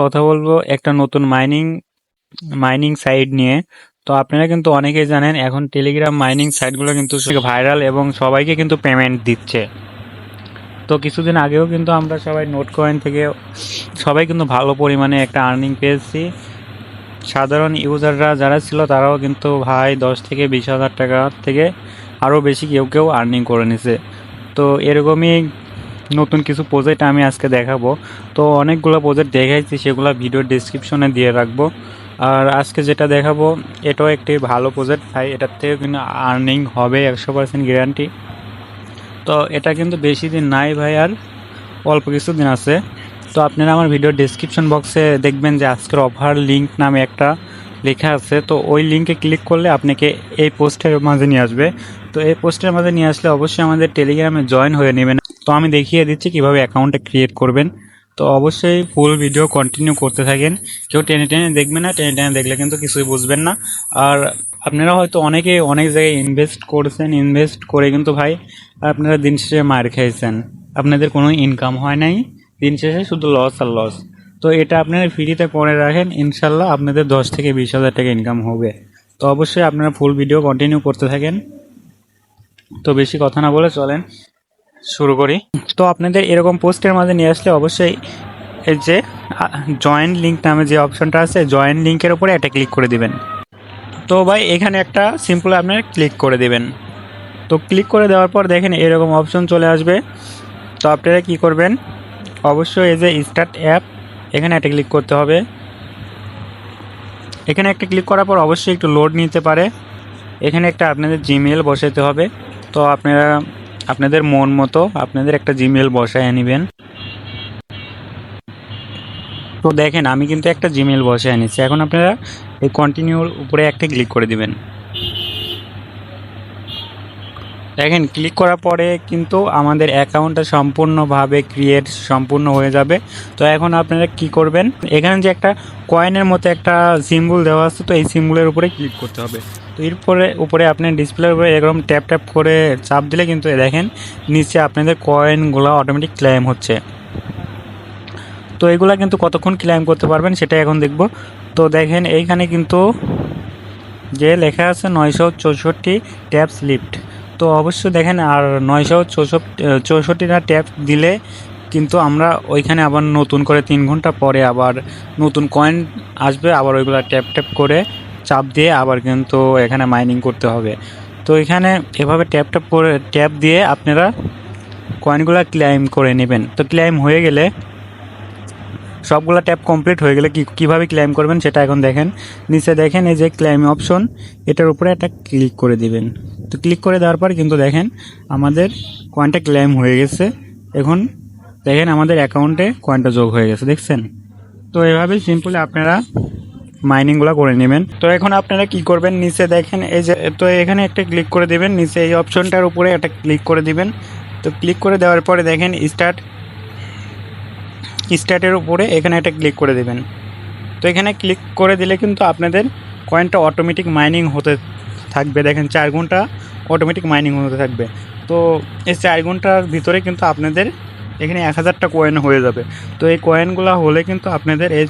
কথা বলবো একটা নতুন মাইনিং সাইট নিয়ে। তো আপনারা কিন্তু অনেকেই জানেন এখন টেলিগ্রাম মাইনিং সাইটগুলো কিন্তু ভাইরাল এবং সবাইকে কিন্তু পেমেন্ট দিচ্ছে। তো কিছুদিন আগেও কিন্তু আমরা সবাই নোট কয়েন থেকে সবাই কিন্তু ভালো পরিমাণে একটা আর্নিং পেয়েছি। সাধারণ ইউজাররা যারা ছিল তারাও কিন্তু ভাই 10 থেকে 20 হাজার টাকা থেকে আরও বেশি কেউ কেউ আর্নিং করে নিছে। তো এরকমই নতুন কিছু প্রজেক্ট আমি আজকে দেখাবো। তো অনেকগুলো প্রজেক্ট দেখাইছি, সেগুলো ভিডিও ডেসক্রিপশনে দিয়ে রাখবো। আর আজকে যেটা দেখাবো এটাও একটি ভালো প্রজেক্ট ভাই, এটার থেকে কিন্তু আর্নিং হবে 100% গ্যারান্টি। তো এটা কিন্তু বেশি দিন নাই ভাই, আর অল্প কিছু দিন আছে। তো আপনারা আমার ভিডিও ডেসক্রিপশন বক্সে দেখবেন যে আজকের অফার লিঙ্ক নামে একটা লেখা আছে। তো ওই লিঙ্কে ক্লিক করলে আপনাকে এই পোস্টের মাঝে নিয়ে আসবে। তো এই পোস্টের মাঝে নিয়ে আসলে অবশ্যই আমাদের টেলিগ্রামে জয়েন হয়ে নেবেন। তো আমি দেখিয়ে দিচ্ছি কিভাবে অ্যাকাউন্টটা ক্রিয়েট করবেন। তো অবশ্যই ফুল ভিডিও কন্টিনিউ করতে থাকেন, কেউ টেনে টেনে দেখবেন না, টেনে টেনে দেখলে কিন্তু কিছুই বুঝবেন না। আর আপনারা হয়তো অনেকে অনেক জায়গায় ইনভেস্ট করেছেন, ইনভেস্ট করে কিন্তু ভাই আপনারা দিন শেষে মার খেয়েছেন, আপনাদের কোনো ইনকাম হয় নাই, দিন শেষে শুধু লস আর লস। তো এটা আপনারা ফ্রিতে করে রাখেন, ইনশাল্লাহ আপনাদের 10 থেকে 20 হাজার টাকা ইনকাম হবে। তো অবশ্যই আপনারা ফুল ভিডিও কন্টিনিউ করতে থাকেন। তো বেশি কথা না বলে চলেন শুরু করি। তো আপনাদের এরকম পোস্টের মাঝে নিয়ে আসলে অবশ্যই এই যে জয়েন লিঙ্ক নামে যে অপশনটা আছে, জয়েন লিঙ্কের উপরে একটা ক্লিক করে দিবেন। তো ভাই এখানে একটা সিম্পল আপনারা ক্লিক করে দিবেন। তো ক্লিক করে দেওয়ার পর দেখেন এরকম অপশন চলে আসবে। তো আপনারা কি করবেন, অবশ্যই এই যে স্টার্ট অ্যাপ এখানে একটা ক্লিক করতে হবে। এখানে একটা ক্লিক করার পর অবশ্যই একটু লোড নিতে পারে। এখানে একটা আপনাদের জিমেল বসাতে হবে। তো আপনারা আপনাদের মন মতো আপনাদের একটা জিমেল বসায় নেবেন। তো দেখেন আমি কিন্তু একটা জিমেল বসায় নিচ্ছি। এখন আপনারা এই কন্টিনিউর উপরে একটা ক্লিক করে দিবেন। দেখেন ক্লিক করার পরে কিন্তু আমাদের অ্যাকাউন্টটা সম্পূর্ণভাবে সম্পূর্ণ হয়ে যাবে। তো এখন আপনারা কি করবেন, এখানে যে একটা কয়েনের মতো একটা সিম্বল দেওয়া আছে, তো এই সিম্বলের উপরে ক্লিক করতে হবে। তো এরপরে উপরে আপনার ডিসপ্লের উপরে এরকম ট্যাপ ট্যাপ করে চাপ দিলে কিন্তু দেখেন নিচে আপনাদের কয়েনগুলো অটোমেটিক ক্লেম হচ্ছে। তো এগুলা কিন্তু কতক্ষণ ক্লেম করতে পারবেন সেটা এখন দেখব। তো দেখেন এইখানে কিন্তু যে লেখা আছে 964 ট্যাপস লিফট। তো অবশ্যই দেখেন আর 964টা ট্যাপ দিলে কিন্তু আমরা ওইখানে আবার নতুন করে 3 ঘন্টা পরে আবার নতুন কয়েন আসবে, আবার ওইগুলো ট্যাপ ট্যাপ করে চাপ দিয়ে আবার কিন্তু এখানে মাইনিং করতে হবে। তো এখানে এভাবে ট্যাপ ট্যাপ করে ট্যাপ দিয়ে আপনারা কয়েনগুলো ক্লেম করে নেবেন। তো ক্লেম হয়ে গেলে সবগুলো ট্যাপ কমপ্লিট হয়ে গেলে কীভাবে ক্লেম করবেন সেটা এখন দেখেন। নিচে দেখেন এই যে ক্লেম অপশন, এটার উপরে একটা ক্লিক করে দিবেন। তো ক্লিক করে দেওয়ার পর কিন্তু দেখেন আমাদের কয়েনটা ক্লেম হয়ে গেছে। এখন দেখেন আমাদের অ্যাকাউন্টে কয়েনটা যোগ হয়ে গেছে, দেখছেন? তো এভাবে সিম্পলি আপনারা মাইনিংগুলো করে নেবেন। তো এখন আপনারা কি করবেন, নিচে দেখেন এই যে, তো এখানে একটা ক্লিক করে দেবেন, নিচে এই অপশনটার উপরে একটা ক্লিক করে দিবেন। তো ক্লিক করে দেওয়ার পরে দেখেন স্টার্টের উপরে এখানে একটা ক্লিক করে দেবেন। তো এখানে ক্লিক করে দিলে কিন্তু আপনাদের কয়েনটা অটোমেটিক মাইনিং হতে থাকবে। দেখেন 4 ঘন্টা অটোমেটিক মাইনিং হতে থাকবে। তো এই 4 ঘন্টার ভিতরে কিন্তু আপনাদের এখানে 1000টা কয়েন হয়ে যাবে। তো এই কয়েনগুলো হলে কিন্তু আপনাদের এই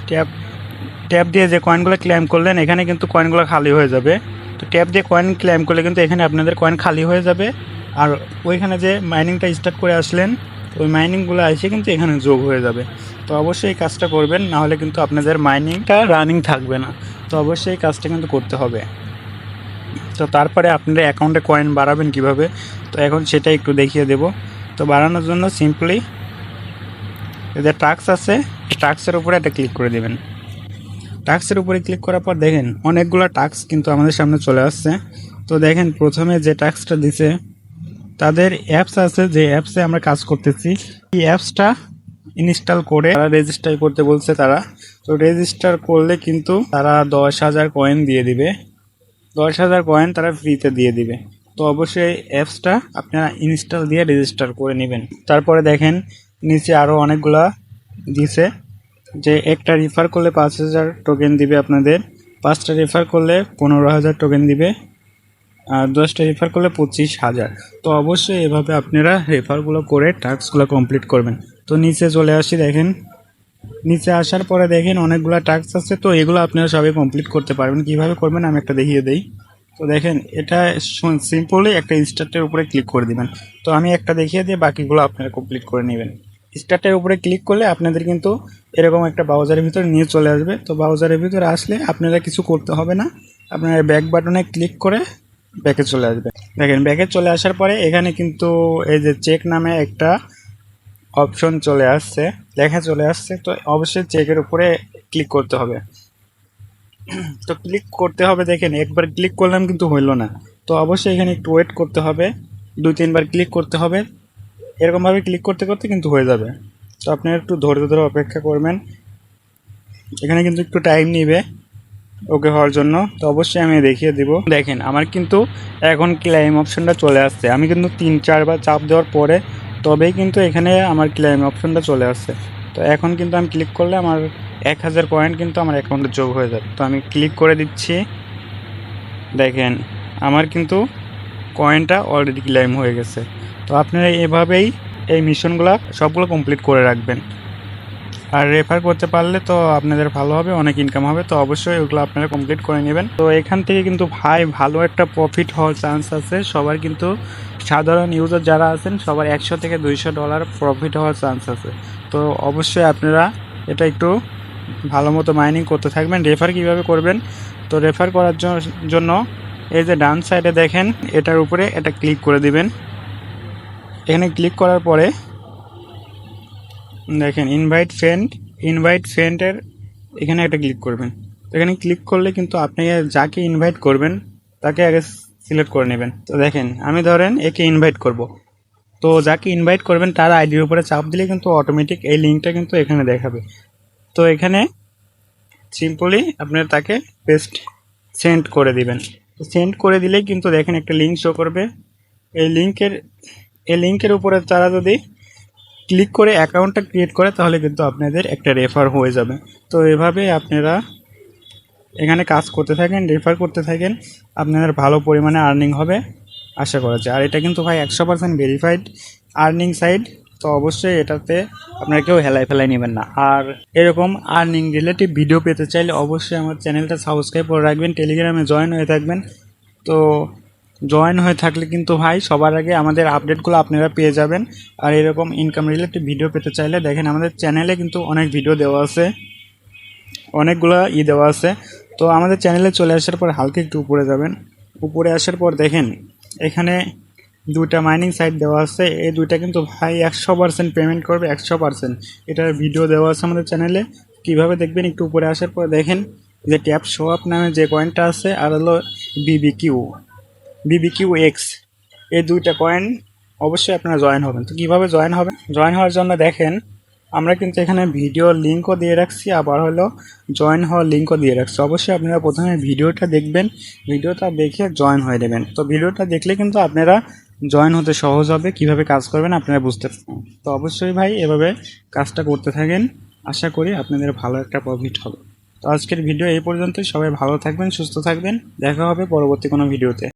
ট্যাপ দিয়ে যে কয়েনগুলো ক্লেম করলেন এখানে কিন্তু কয়েনগুলো খালি হয়ে যাবে। তো ট্যাপ দিয়ে কয়েন ক্লেম করলে কিন্তু এখানে আপনাদের কয়েন খালি হয়ে যাবে। আর ওইখানে যে মাইনিংটা স্টার্ট করে আসলেন ওই মাইনিংগুলো এসে কিন্তু এখানে যোগ হয়ে যাবে। তো অবশ্যই এই কাজটা করবেন, না হলে কিন্তু আপনাদের মাইনিংটা রানিং থাকবে না। তো অবশ্যই এই কাজটা কিন্তু করতে হবে। তো তারপরে আপনাদের অ্যাকাউন্টে কয়েন বাড়াবেন কিভাবে, তো এখন সেটা একটু দেখিয়ে দেব। তো বাড়ানোর জন্য সিম্পলি যে টাস্ক আছে টাস্কের উপরে একটা ক্লিক করে দেবেন। টাস্কের উপরে ক্লিক করার পর দেখেন অনেকগুলো টাস্ক কিন্তু আমাদের সামনে চলে আসছে। তো দেখেন প্রথমে যে টাস্কটা দিছে তাদের অ্যাপস আছে, যে অ্যাপসে আমরা কাজ করতেছি এই অ্যাপসটা ইনস্টল করে তারা রেজিস্টার করতে বলছে তারা। তো রেজিস্টার করলে কিন্তু তারা 10,000 কয়েন দিয়ে দিবে, 10,000 কয়েন তারা ফ্রিতে দিয়ে দিবে। তো অবশ্যই অ্যাপসটা আপনারা ইনস্টল দিয়ে রেজিস্টার করে নেবেন। তারপরে দেখেন নিচে আরও অনেকগুলা দিছে, যে একটা রেফার করলে 5,000 টোকেন দিবে আপনাদের, 5টা রেফার করলে 15,000 টোকেন দিবে, আর 10টা রেফার করলে 25,000। তো অবশ্যই এভাবে আপনারা রেফারগুলো করে টাস্কগুলো কমপ্লিট করবেন। তো নিচে চলে আসি, দেখেন নিচে আসার পরে দেখেন অনেকগুলো টাস্ক আছে, তো এগুলো আপনারা সবাই কমপ্লিট করতে পারবেন। কিভাবে করবেন আমি একটা দেখিয়ে দেই। তো দেখেন এটা সিম্পলি একটা স্টার্টের উপরে ক্লিক করে দিবেন। তো আমি একটা দেখিয়ে দিয়ে বাকিগুলো আপনারা কমপ্লিট করে নেবেন। স্টার্টের উপরে ক্লিক করলে আপনাদের কিন্তু এরকম একটা ব্রাউজারের ভিতরে নিয়ে চলে আসবে। তো ব্রাউজারের ভিতরে আসলে আপনারা কিছু করতে হবে না, আপনারা ব্যাক বাটনে ক্লিক করে ব্যাকে চলে আসবে। দেখেন ব্যাকে চলে আসার পরে এখানে কিন্তু এই যে চেক নামে একটা অপশন চলে আসছে, লেখা চলে আসছে। তো অবশ্যই চেকের উপরে ক্লিক করতে হবে। তো ক্লিক করতে হবে, দেখেন একবার ক্লিক করলাম কিন্তু হইলো না। তো অবশ্যই এখানে একটু ওয়েট করতে হবে, 2-3 বার ক্লিক করতে হবে। এরকমভাবে ক্লিক করতে করতে কিন্তু হয়ে যাবে। তো আপনারা একটু ধৈর্য ধরে অপেক্ষা করবেন, এখানে কিন্তু একটু টাইম নেবে ওকে হওয়ার জন্য। তো অবশ্যই আমি দেখিয়ে দিব। দেখেন আমার কিন্তু এখন ক্লেম অপশনটা চলে আসছে। আমি কিন্তু 3-4 বার চাপ দেওয়ার পরে তবেই কিন্তু এখানে আমার ক্লেম অপশনটা চলে আসছে। তো এখন কিন্তু আমি ক্লিক করলে আমার 1000 পয়েন্ট কিন্তু আমার অ্যাকাউন্টে যোগ হয়ে যাবে। তো আমি ক্লিক করে দিচ্ছি, দেখেন আমার কিন্তু কয়েনটা অলরেডি ক্লেম হয়ে গেছে। তো আপনারা এভাবেই এই মিশনগুলো সবগুলো কমপ্লিট করে রাখবেন। আর রেফার করতে পারলে তো আপনাদের ভালো হবে, অনেক ইনকাম হবে। তো অবশ্যই ওগুলো আপনারা কমপ্লিট করে নেবেন। তো এখান থেকে কিন্তু ভাই ভালো একটা প্রফিট হওয়ার চান্স আছে সবার, কিন্তু সাধারণ ইউজার যারা আছেন সবার $100 থেকে $200 প্রফিট হওয়ার চান্স আছে। তো অবশ্যই আপনারা এটা একটু ভালো মতো মাইনিং করতে থাকবেন। রেফার কিভাবে করবেন, তো রেফার করার জন্য এই যে ডান সাইডে দেখেন এটার উপরে এটা ক্লিক করে দিবেন। এখানে ক্লিক করার পরে দেখেন ইনভাইট ফ্রেন্ডের এখানে একটা ক্লিক করবেন। এখানে ক্লিক করলে কিন্তু আপনি যাকে ইনভাইট করবেন তাকে আগে সিলেক্ট করে নেবেন। তো দেখেন আমি ধরেন একে ইনভাইট করব, তো যাকে ইনভাইট করবেন তার আইডির উপরে চাপ দিলে কিন্তু অটোমেটিক এই লিঙ্কটা কিন্তু এখানে দেখাবে। তো এখানে সিম্পলি আপনার তাকে পেস্ট সেন্ড করে দিবেন। সেন্ড করে দিলেই কিন্তু দেখেন একটা লিঙ্ক শো করবে। এই লিঙ্কের উপরে তারা যদি ক্লিক করে অ্যাকাউন্টটা ক্রিয়েট করে তাহলে কিন্তু আপনাদের একটা রেফার হয়ে যাবে। তো এভাবে আপনারা এখানে কাজ করতে থাকেন, রেফার করতে থাকেন, আপনাদের ভালো পরিমাণে আর্নিং হবে আশা করা যায়। আর এটা কিন্তু ভাই 100% ভেরিফাইড আর্নিং সাইট। তো অবশ্যই এটাতে আপনারা কেউ হেলাই ফেলাই নেবেন না। আর এরকম আর্নিং রিলেটিভ ভিডিও পেতে চাইলে অবশ্যই আমার চ্যানেলটা সাবস্ক্রাইব করে রাখবেন, টেলিগ্রামে জয়েন হয়ে থাকবেন। তো জয়েন হয়ে থাকলে কিন্তু ভাই সবার আগে আমাদের আপডেটগুলো আপনারা পেয়ে যাবেন। আর এরকম ইনকাম রিলেটেড ভিডিও পেতে চাইলে দেখেন আমাদের চ্যানেলে কিন্তু অনেক ভিডিও দেওয়া আছে, অনেকগুলো দেওয়া আছে। তো আমাদের চ্যানেলে চলে আসার পর হালকা একটু উপরে যাবেন, উপরে আসার পর দেখেন এখানে 2টা মাইনিং সাইট দেওয়া আছে। এই 2টা কিন্তু ভাই 100% পেমেন্ট করবে, 100%। এটার ভিডিও দেওয়া আছে আমাদের চ্যানেলে। কীভাবে দেখবেন, একটু উপরে আসার পর দেখেন যে ট্যাপ শো আপ নামে যে কয়েনটা আছে আর হলো BBQX, এই 2টা কয়েন অবশ্যই আপনারা জয়েন হবেন। তো কীভাবে জয়েন হবেন, জয়েন হওয়ার জন্য দেখেন আমরা কিন্তু এখানে ভিডিওর লিঙ্কও দিয়ে রাখছি, আবার হলো জয়েন হওয়ার লিঙ্কও দিয়ে রাখছি। অবশ্যই আপনারা প্রথমে ভিডিওটা দেখবেন, ভিডিওটা দেখে জয়েন হয়ে নেবেন। তো ভিডিওটা দেখলে কিন্তু আপনারা জয়েন হতে সহজ হবে, কিভাবে কাজ করবেন আপনারা বুঝতে পারবেন। তো অবশ্যই ভাই এভাবে কাজটা করতে থাকেন, আশা করি আপনাদের ভালো একটা প্রফিট হবে। তো আজকের ভিডিও এই পর্যন্তই। সবাই ভালো থাকবেন, সুস্থ থাকবেন, দেখা হবে পরবর্তী কোনো ভিডিওতে।